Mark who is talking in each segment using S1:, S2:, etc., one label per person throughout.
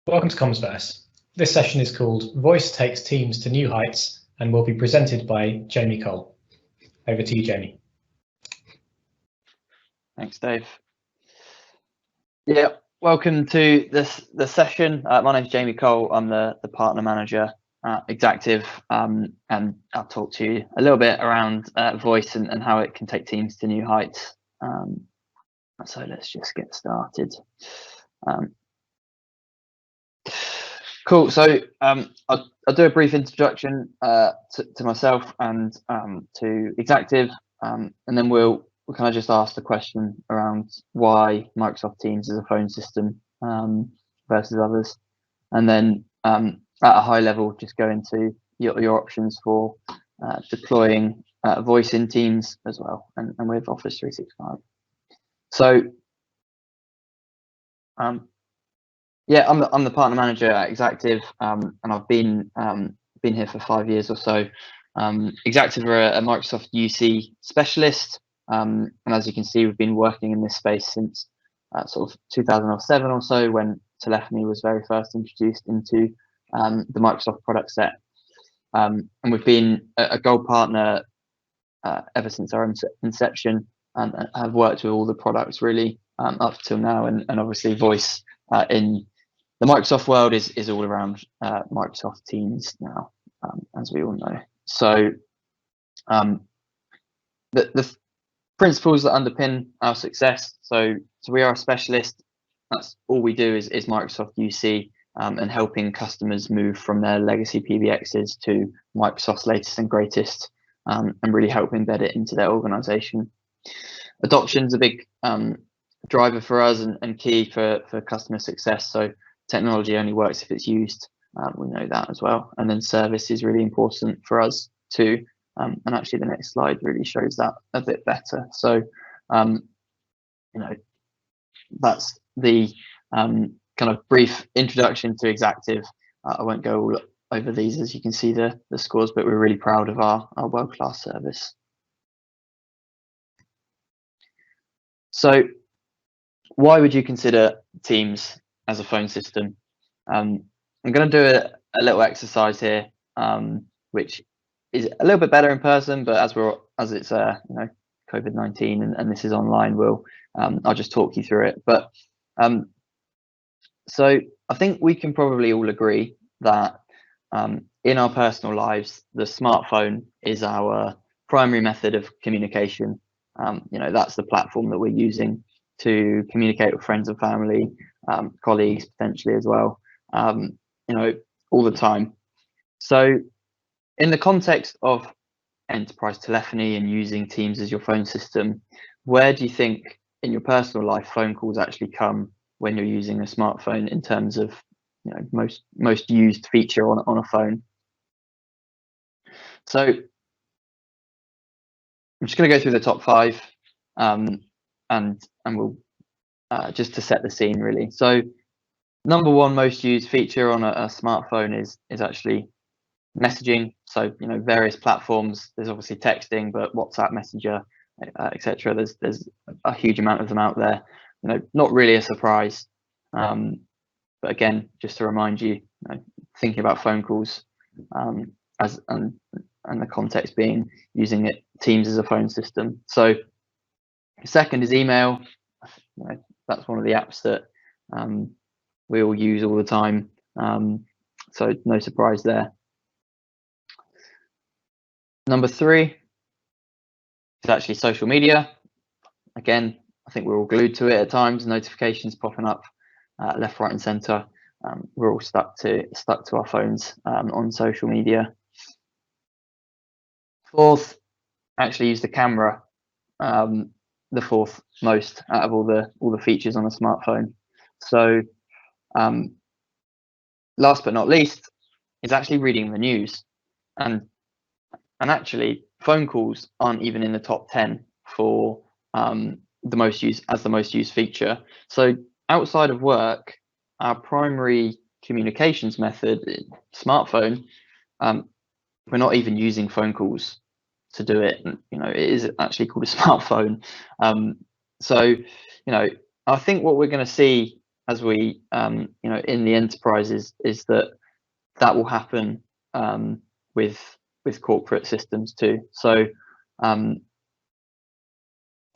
S1: Welcome to Comsverse. This session is called Voice Takes Teams to New Heights and will be presented by Jamie Cole. Over to you, Jamie.
S2: Thanks, Dave. Yeah, welcome to the session. My name's Jamie Cole. I'm the partner manager at Exactive, and I'll talk to you a little bit around voice and how it can take teams to new heights. So let's just get started. Cool. So I'll do a brief introduction to myself and to Exactive, and then we'll kind of just ask the question around why Microsoft Teams is a phone system versus others, and then at a high level, just go into your options for deploying voice in Teams as well, and with Office 365. So yeah, I'm the partner manager at Exactive, and I've been here for 5 years or so. Exactive are a Microsoft UC specialist, and as you can see, we've been working in this space since sort of 2007 or so, when telephony was very first introduced into the Microsoft product set, and we've been a gold partner ever since our inception, and have worked with all the products really up till now, and obviously voice in the Microsoft world is all around Microsoft Teams now, as we all know. So the principles that underpin our success. So we are a specialist. That's all we do is Microsoft UC, and helping customers move from their legacy PBXs to Microsoft's latest and greatest, and really help embed it into their organization. Adoption's a big driver for us and key for customer success. So technology only works if it's used. We know that as well. And then service is really important for us too. And actually the next slide really shows that a bit better. So, that's the kind of brief introduction to Exactive. I won't go all over these, as you can see the scores, but we're really proud of our world-class service. So why would you consider Teams as a phone system? I'm going to do a little exercise here, which is a little bit better in person, but as it's COVID-19 and this is online, I'll just talk you through it. But so I think we can probably all agree that in our personal lives, the smartphone is our primary method of communication. That's the platform that we're using to communicate with friends and family, colleagues potentially as well, all the time. So in the context of enterprise telephony and using Teams as your phone system, where do you think in your personal life phone calls actually come when you're using a smartphone in terms of most used feature on a phone? So I'm just going to go through the top 5, and we'll just to set the scene really. So number 1 most used feature on a smartphone is actually messaging. So various platforms. There's obviously texting, but WhatsApp, Messenger, etc. There's a huge amount of them out there. Not really a surprise, but again, just to remind you, thinking about phone calls and the context being using Teams as a phone system. So second is email. That's one of the apps that we all use all the time, so no surprise there. Number 3 is actually social media. Again, I think we're all glued to it at times. Notifications popping up left, right, and centre. We're all stuck to our phones on social media. 4th, actually use the camera. The 4th most out of all the features on a smartphone. So last but not least is actually reading the news, and actually phone calls aren't even in the top 10 for the most used feature. So outside of work, our primary communications method, smartphone, we're not even using phone calls to do it. It is actually called a smartphone. So I think what we're going to see as we in the enterprises is that will happen with corporate systems too. So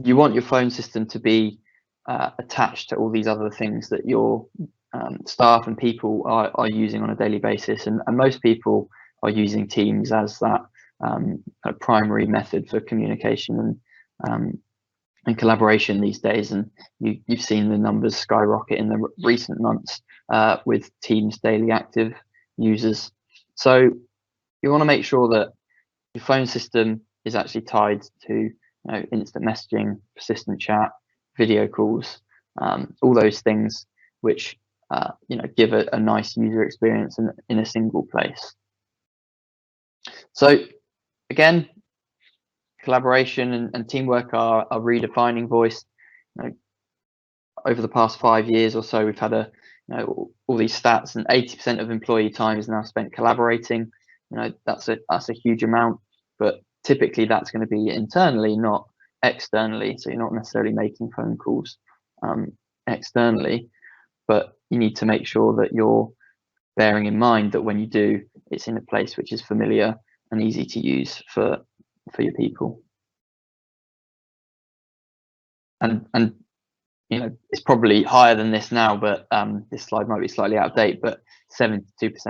S2: you want your phone system to be attached to all these other things that your staff and people are using on a daily basis, and most people are using Teams as that a primary method for communication and collaboration these days. And you've seen the numbers skyrocket in the recent months with Teams daily active users. So you want to make sure that your phone system is actually tied to instant messaging, persistent chat, video calls, all those things which give a nice user experience in a single place. So again, collaboration and teamwork are redefining voice. Over the past 5 years or so, we've had all these stats, and 80% of employee time is now spent collaborating. That's a huge amount, but typically that's going to be internally, not externally. So you're not necessarily making phone calls externally, but you need to make sure that you're bearing in mind that when you do, it's in a place which is familiar and easy to use for your people. And it's probably higher than this now, but this slide might be slightly out of date, but 72%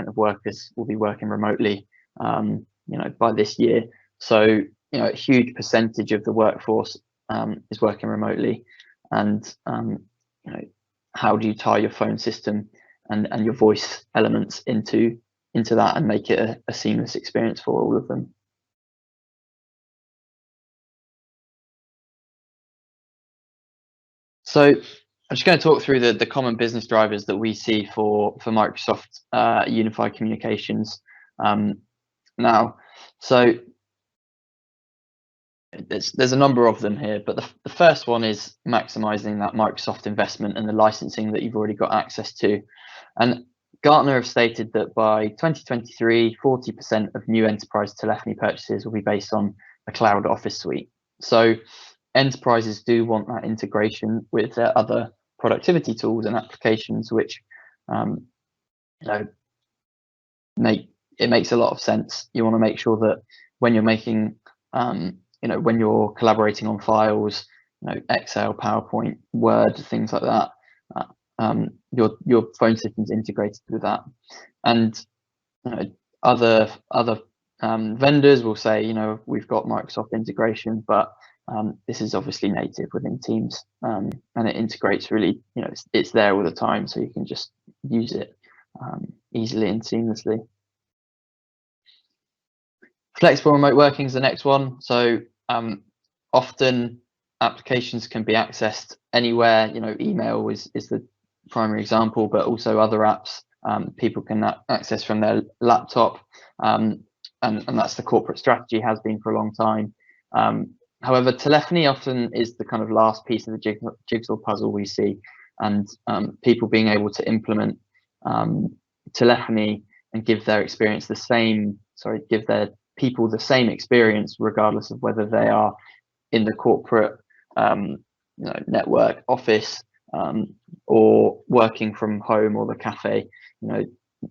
S2: of workers will be working remotely by this year. So a huge percentage of the workforce is working remotely. And how do you tie your phone system and your voice elements into that and make it a seamless experience for all of them? So I'm just going to talk through the common business drivers that we see for Microsoft Unified Communications now. So there's a number of them here, but the first one is maximizing that Microsoft investment and the licensing that you've already got access to. And Gartner have stated that by 2023, 40% of new enterprise telephony purchases will be based on a cloud office suite. So enterprises do want that integration with their other productivity tools and applications, which makes a lot of sense. You want to make sure that when you're making when you're collaborating on files, Excel, PowerPoint, Word, things like that, your phone system's integrated with that. And other vendors will say, we've got Microsoft integration, but this is obviously native within Teams, and it integrates really, it's there all the time, so you can just use it easily and seamlessly. Flexible remote working is the next one. So often applications can be accessed anywhere. Email is the primary example, but also other apps people can access from their laptop, and that's the corporate strategy, has been for a long time. However, telephony often is the kind of last piece of the jigsaw puzzle we see, and people being able to implement telephony and give their people the same experience, regardless of whether they are in the corporate network office or working from home or the cafe.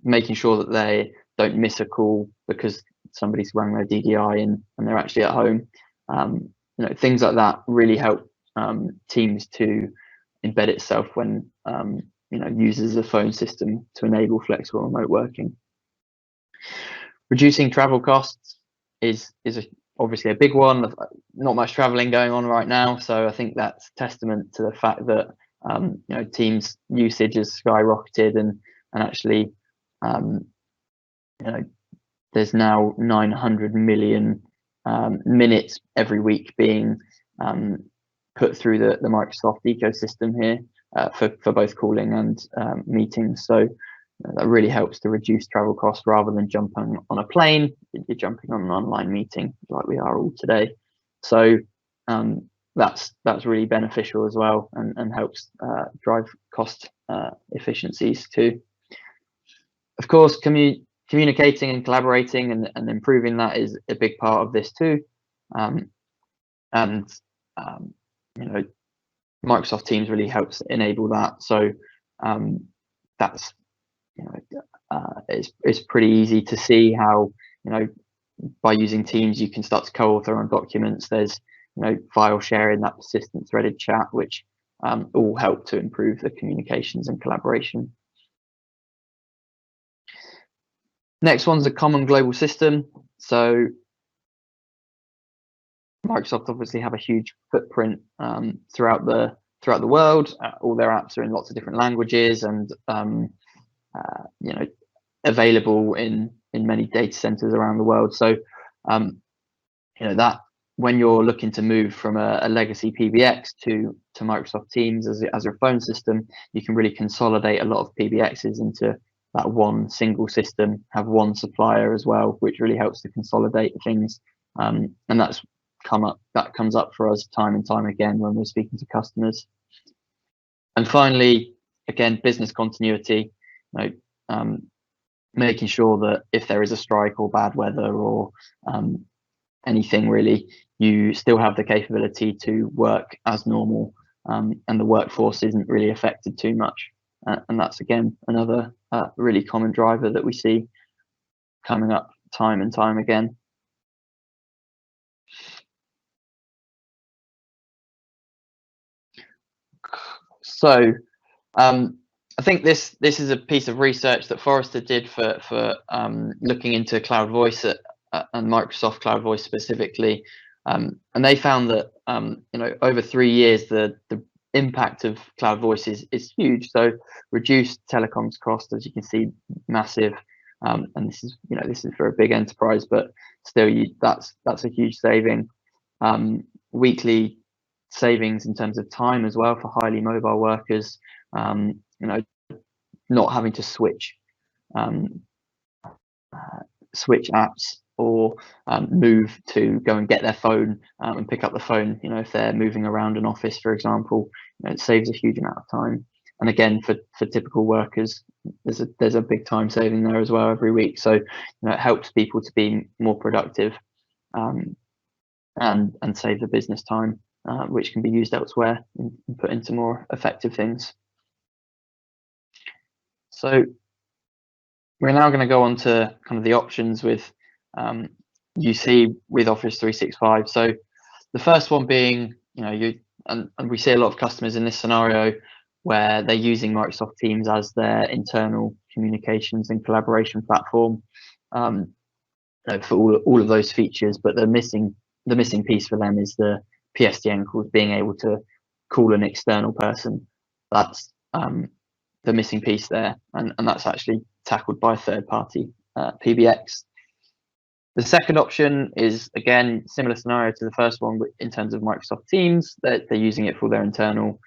S2: Making sure that they don't miss a call because somebody's rang their DDI and they're actually at home. Things like that really help Teams to embed itself when uses a phone system to enable flexible remote working. Reducing travel costs is obviously a big one. Not much traveling going on right now, so I think that's testament to the fact that Teams usage has skyrocketed, and actually there's now 900 million minutes every week being put through the Microsoft ecosystem here for both calling and meetings. So that really helps to reduce travel costs. Rather than jumping on a plane, you're jumping on an online meeting like we are all today. So that's really beneficial as well, and helps drive cost efficiencies too. Of course, communicating and collaborating and improving that is a big part of this too. Microsoft Teams really helps enable that. So that's it's pretty easy to see how by using Teams you can start to co-author on documents. There's file sharing, that persistent threaded chat, which all help to improve the communications and collaboration. Next one's a common global system. So Microsoft obviously have a huge footprint throughout the world. All their apps are in lots of different languages, and available in many data centers around the world. So that when you're looking to move from a legacy PBX to Microsoft Teams as your phone system, you can really consolidate a lot of PBXs into that one single system, have one supplier as well, which really helps to consolidate things. And that comes up for us time and time again when we're speaking to customers. And finally, again, business continuity, making sure that if there is a strike or bad weather or anything really, you still have the capability to work as normal, and the workforce isn't really affected too much. And that's again another really common driver that we see coming up time and time again. So I think this is a piece of research that Forrester did for looking into Cloud Voice and Microsoft Cloud Voice specifically, and they found that over 3 years the impact of Cloud Voice is huge. So reduced telecoms cost, as you can see, massive, and this is for a big enterprise, but still that's a huge saving. Weekly savings in terms of time as well for highly mobile workers. Not having to switch apps or move to go and get their phone and pick up the phone. If they're moving around an office, for example, it saves a huge amount of time. And again, for typical workers, there's a big time saving there as well every week. So it helps people to be more productive and save the business time, which can be used elsewhere and put into more effective things. So we're now going to go on to kind of the options with UC with Office 365. So the first one being, and we see a lot of customers in this scenario where they're using Microsoft Teams as their internal communications and collaboration platform for all of those features, but the missing piece for them is the PSTN calls, being able to call an external person. That's the missing piece there, and that's actually tackled by a third-party PBX. The second option is, again, similar scenario to the first one, but in terms of Microsoft Teams, they're using it for their internal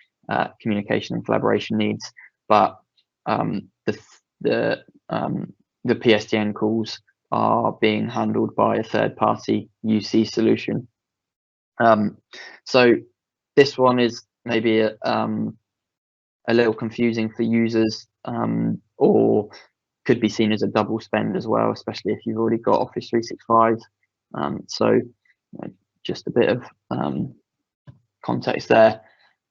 S2: communication and collaboration needs, but the PSTN calls are being handled by a third-party UC solution. So this one is maybe a little confusing for users, or could be seen as a double spend as well, especially if you've already got Office 365. So just a bit of context there.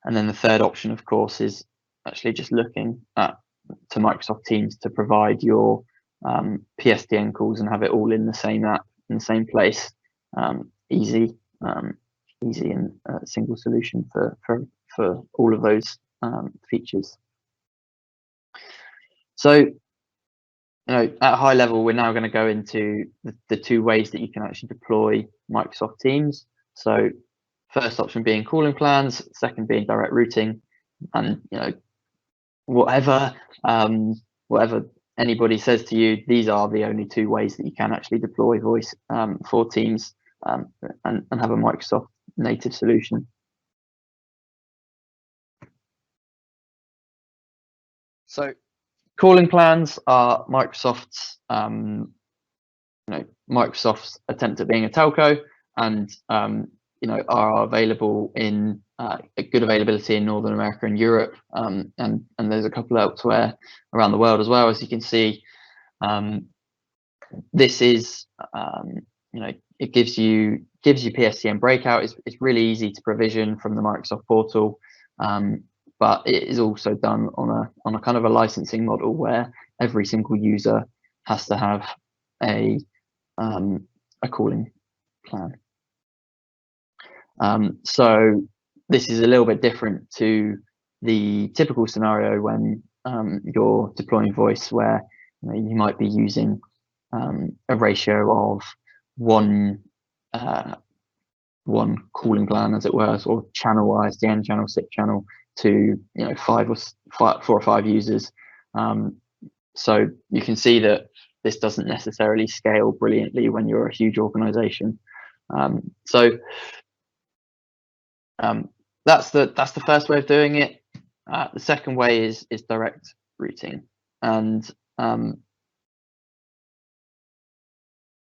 S2: And then the third option, of course, is actually just looking to Microsoft Teams to provide your PSTN calls and have it all in the same app, in the same place. Easy and single solution for all of those features. So, at a high level, we're now going to go into the 2 ways that you can actually deploy Microsoft Teams. So, first option being calling plans, second being direct routing, and whatever anybody says to you, these are the only 2 ways that you can actually deploy voice for Teams and have a Microsoft native solution. So calling plans are Microsoft's Microsoft's attempt at being a telco, and are available in a good availability in Northern America and Europe, and there's a couple elsewhere around the world as well. As you can see, this is it gives you PSTN breakout. It's really easy to provision from the Microsoft portal, but it is also done on a kind of a licensing model where every single user has to have a calling plan. So this is a little bit different to the typical scenario when you're deploying voice, where you might be using a ratio of one calling plan, as it were, or channel ISDN channel, SIP channel, to 4 or 5 users. So you can see that this doesn't necessarily scale brilliantly when you're a huge organization. That's the first way of doing it. The second way is direct routing, and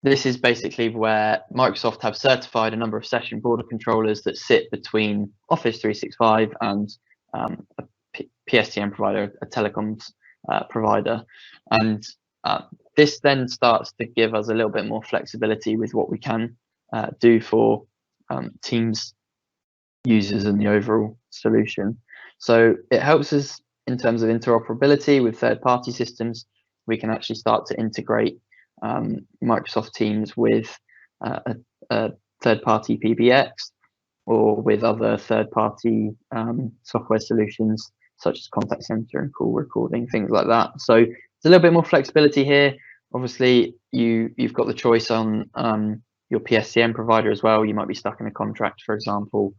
S2: this is basically where Microsoft have certified a number of session border controllers that sit between Office 365 and a PSTN provider, a telecoms provider, and this then starts to give us a little bit more flexibility with what we can do for Teams users and the overall solution. So it helps us in terms of interoperability with third-party systems. We can actually start to integrate Microsoft Teams with a third-party PBX, or with other third-party software solutions such as contact center and call recording, things like that. So there's a little bit more flexibility here. Obviously, you've got the choice on your PSTN provider as well. You might be stuck in a contract, for example,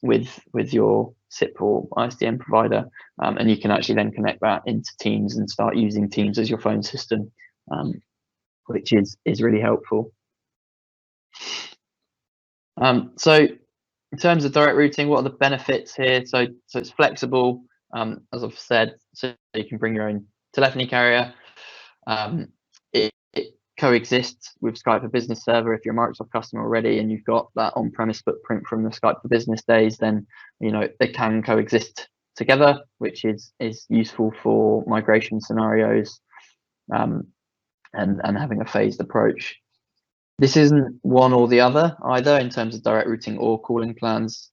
S2: with your SIP or ISDN provider, and you can actually then connect that into Teams and start using Teams as your phone system, which is really helpful. So in terms of direct routing, what are the benefits here? So it's flexible, as I've said, so you can bring your own telephony carrier. It coexists with Skype for Business server. If you're a Microsoft customer already and you've got that on-premise footprint from the Skype for Business days, then they can coexist together, which is useful for migration scenarios, and having a phased approach. This isn't one or the other either in terms of direct routing or calling plans.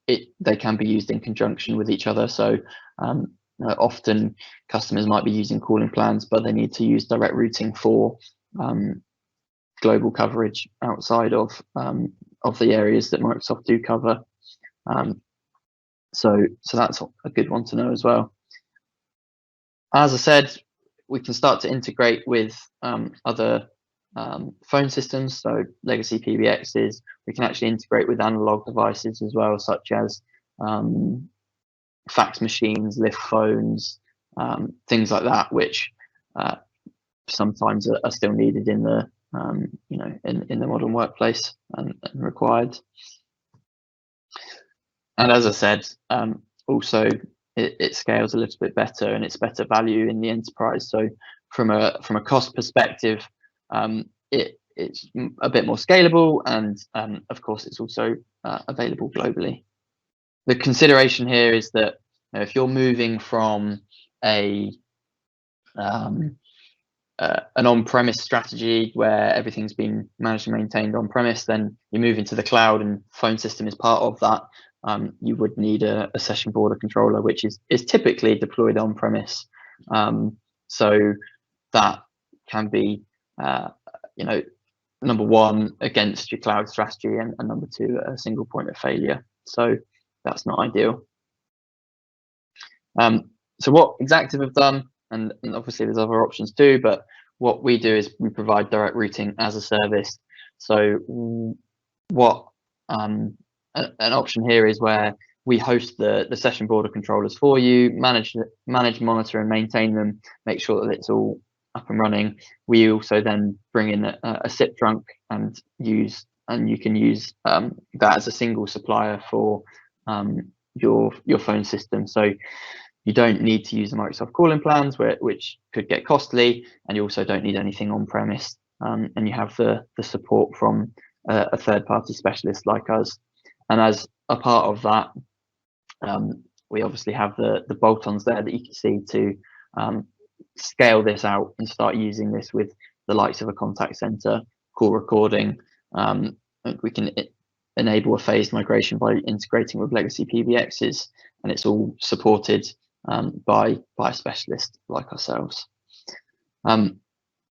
S2: They can be used in conjunction with each other. So often customers might be using calling plans, but they need to use direct routing for global coverage outside of the areas that Microsoft do cover. So that's a good one to know as well. As I said, we can start to integrate with other phone systems, so legacy PBXs. We can actually integrate with analog devices as well, such as fax machines, lift phones, things like that, which sometimes are still needed in the in the modern workplace and required. And as I said, also it scales a little bit better, and it's better value in the enterprise. So from a cost perspective, it's a bit more scalable, and of course it's also available globally. The consideration here is that if you're moving from an on-premise strategy where everything's been managed and maintained on-premise, then you move into the cloud and phone system is part of that. You would need a session border controller, which is typically deployed on-premise. So that can be number one, against your cloud strategy, and number two, a single point of failure. So that's not ideal. So what Exactive have done, and obviously there's other options too, but what we do is we provide direct routing as a service. So what an option here is where we host the session border controllers for you, manage, monitor, and maintain them, make sure that it's all up and running. We also then bring in a SIP trunk and you can use that as a single supplier for your phone system. So you don't need to use the Microsoft calling plans, which could get costly, and you also don't need anything on premise, and you have the support from a third-party specialist like us. And as a part of that, we obviously have the bolt-ons there that you can see to scale this out and start using this with the likes of a contact center, call recording. We can enable a phased migration by integrating with legacy PBXs, and it's all supported by a specialist like ourselves.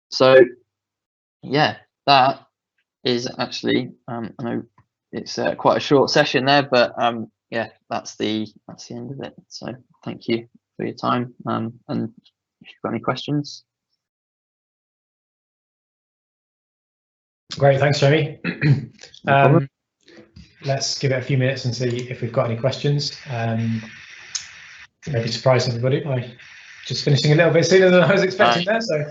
S2: So yeah, that is actually I know it's quite a short session there, but yeah, that's the end of it. So thank you for your time, and if you've got any questions.
S1: Great, thanks, Jamie.
S2: No problem.
S1: Let's give it a few minutes and see if we've got any questions. Maybe surprise everybody by just finishing a little bit sooner than I was expecting there. So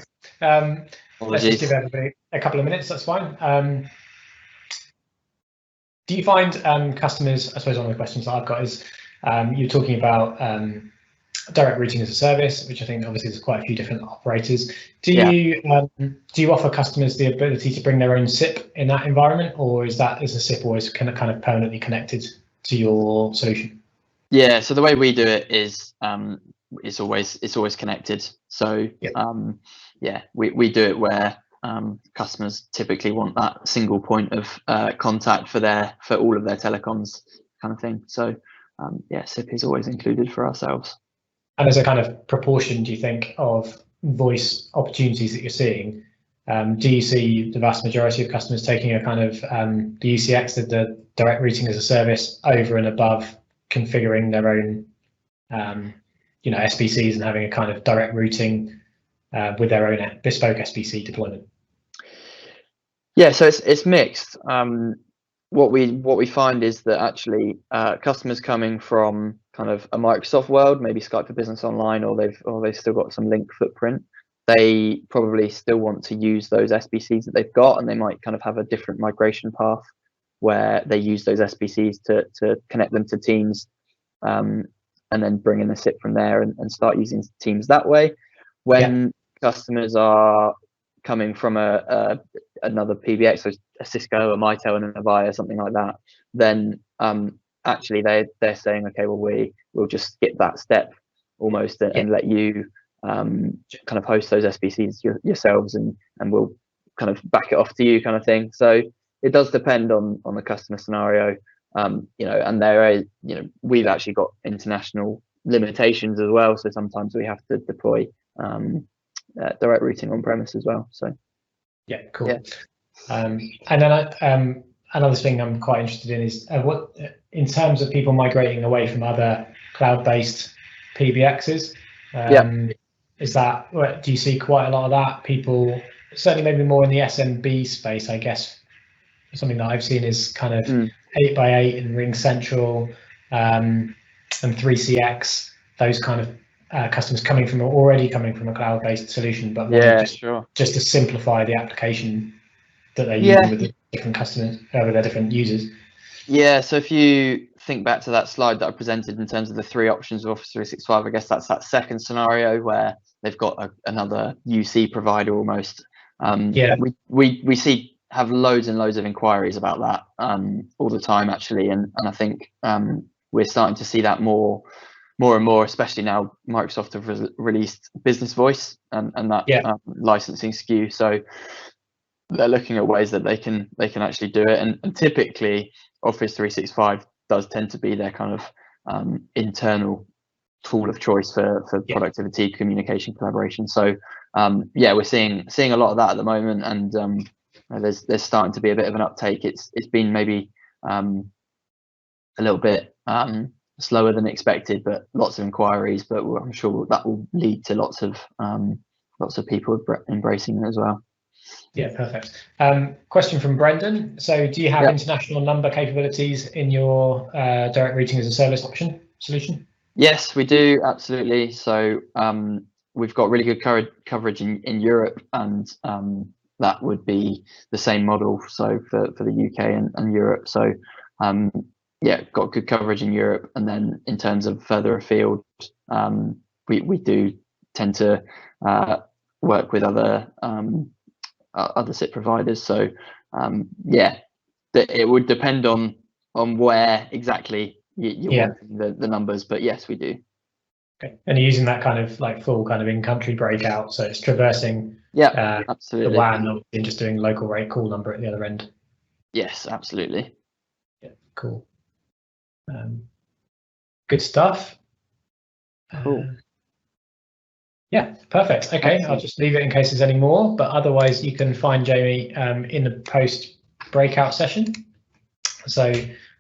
S1: let's just give everybody a couple of minutes. That's fine. Do you find customers? I suppose one of the questions that I've got is you're talking about direct routing as a service, which I think obviously there's quite a few different operators. Do you offer customers the ability to bring their own SIP in that environment, or is the SIP always kind of permanently connected to your solution?
S2: Yeah, so the way we do it is it's always connected. So yeah, we do it where customers typically want that single point of contact for all of their telecoms kind of thing. So yeah, SIP is always included for ourselves.
S1: And as a kind of proportion, do you think, of voice opportunities that you're seeing, do you see the vast majority of customers taking a kind of the UCX, the direct routing as a service, over and above configuring their own SBCs and having a kind of direct routing with their own bespoke SBC deployment?
S2: Yeah, so it's mixed. What we find is that actually customers coming from kind of a Microsoft world, maybe Skype for Business Online, or they've still got some Link footprint, they probably still want to use those SBCs that they've got, and they might kind of have a different migration path where they use those SBCs to connect them to Teams, and then bring in the SIP from there and start using Teams that way. When customers are coming from another PBX, so a Cisco, a Mitel, and an Avaya, something like that, then actually they're saying, okay, well we'll just skip that step almost and let you kind of host those SBCs yourselves, and we'll kind of back it off to you, kind of thing. So it does depend on the customer scenario, and there are we've actually got international limitations as well, so sometimes we have to deploy direct routing on premise as well. So
S1: yeah, cool. And then another thing I'm quite interested in is what, in terms of people migrating away from other cloud-based PBXs, is that, do you see quite a lot of that? People, certainly maybe more in the SMB space, I guess. Something that I've seen is kind of 8x8 and Ring Central and 3CX, those kind of customers already coming from a cloud-based solution, but just to simplify the application that they're using with the different customers, with their different users.
S2: Yeah, so if you think back to that slide that I presented in terms of the 3 options of Office 365, I guess that's that second scenario where they've got another UC provider almost. We have loads and loads of inquiries about that all the time, actually, and I think we're starting to see that more and more, especially now Microsoft have released Business Voice and that licensing SKU. So they're looking at ways that they can actually do it, and typically Office 365 does tend to be their kind of internal tool of choice for productivity, communication, collaboration. So we're seeing a lot of that at the moment, and there's starting to be a bit of an uptake. It's been maybe a little bit slower than expected, but lots of inquiries. But I'm sure that will lead to lots of people embracing it as well.
S1: Yeah, perfect. Question from Brendan. So do you have international number capabilities in your direct routing as a service solution?
S2: Yes, we do, absolutely. So we've got really good coverage in Europe, and that would be the same model, so for the UK and Europe. So got good coverage in Europe, and then in terms of further afield, we do tend to work with other SIP providers. So it would depend on where exactly you're wanting the numbers, but yes, we do.
S1: Okay, and you're using that kind of like full kind of in-country breakout, so it's traversing
S2: absolutely
S1: the WAN and just doing local rate call number at the other end. Yes,
S2: absolutely.
S1: Yeah, cool. Good. Good stuff.
S2: Cool.
S1: Yeah, perfect. Okay, excellent. I'll just leave it in case there's any more, but otherwise you can find Jamie in the post breakout session. So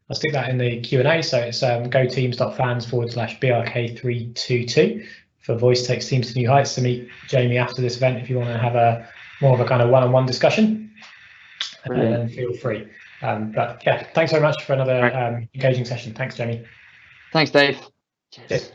S1: I'll stick that in the Q&A. So it's goteams.fans/BRK322 for voice takes teams to new heights to meet Jamie after this event if you want to have a more of a kind of one-on-one discussion. Brilliant. And then feel free. But yeah, thanks very much for another engaging session. Thanks, Jamie.
S2: Thanks, Dave.
S1: Cheers.